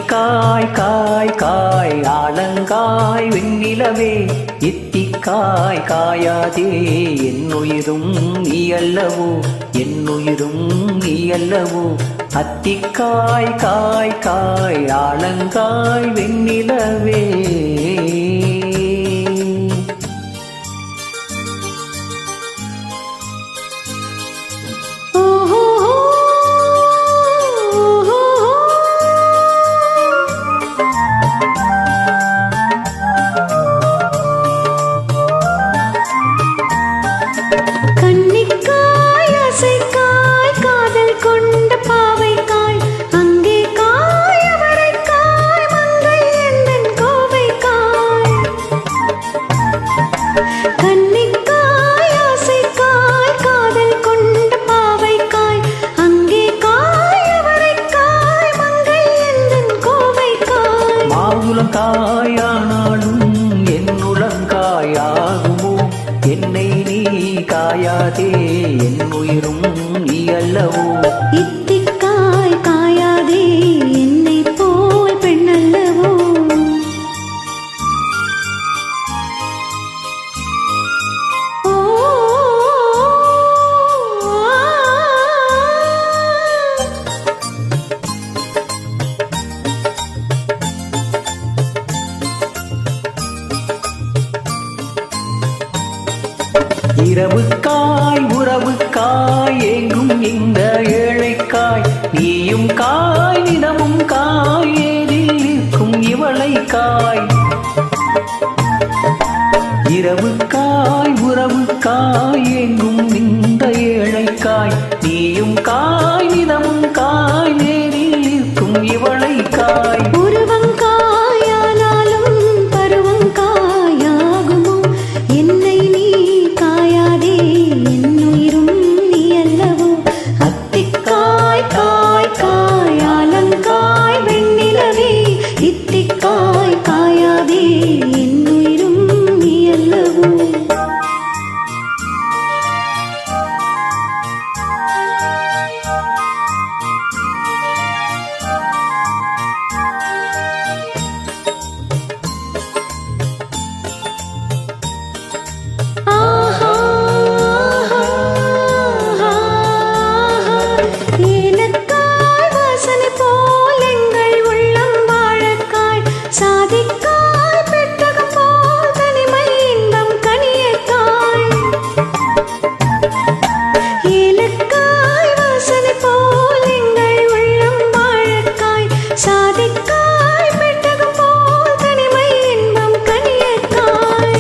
இத்திக்காய் காய் காய் ஆலங்காய் வெண்ணிலவே இத்திக்காய் காயாதே என்னுயிரும் நீ அல்லவோ என்னுயிரும் நீ அல்லவோ அத்திக்காய் காய் காய் ஆலங்காய் வெண்ணிலவே காயானாலும் என்னுளங்காயாகுமோ என்னை நீ காயாதே என் உயிரும் நீ அல்லவோ இத்திக்காய் காயாதே என்னை போல் பெண் அல்லவோ இரவுக்காய் உறவுக்காய் ஏங்கும் இந்த ஏழைக்காய் நீயும் காய் நிலமும் காய் ஏறில் நிற்கும் இவளைக்காய் இரவுக்காய் உறவுக்காய் ஏங்கும் இந்த ஏழைக்காய் நீயும் காய் நிலமும் காய் ஏறில் நிற்கும் இவளைக்காய்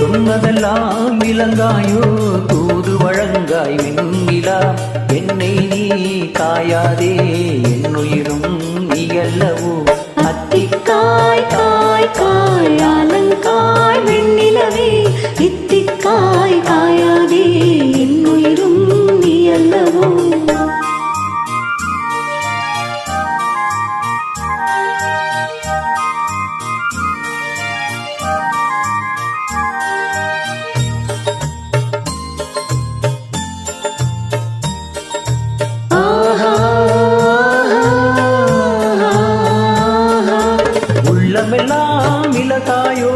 சொன்னதெல்லாம் இளங்காயோ தூது வழங்காய் வெண்ணிலா என்னை நீ காயாதே என்னுயிரும் நீ அல்லவோ அத்திக்காய் காய் காய் ஆலங்காய் வெண்ணிலவே இத்திக்காய் காயாதே என்னுயிரும் நீ அல்லவோ உள்ளமெல்லாம் இலகாயோ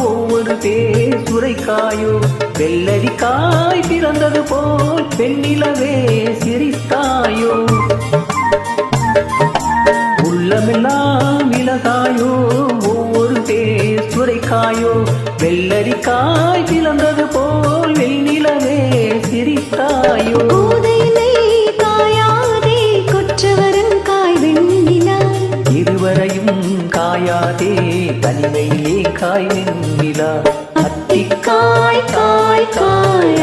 ஒவ்வொரு பேர் சுரைக்காயோ வெள்ளரிக்காய் பிறந்தது போல் பெண்ணிலவே சிரித்தாயோ உள்ளமெல்லாம் இலகாயோ ஒவ்வொரு பேர் சுரைக்காயோ வெள்ளரிக்காய் பிறந்தது போல் வெண்ணிலவே சிரித்தாயோ இருவரையும் காயாதே தனிமையிலே காய் வெண்ணிலா அத்திக்காய் காய் காய்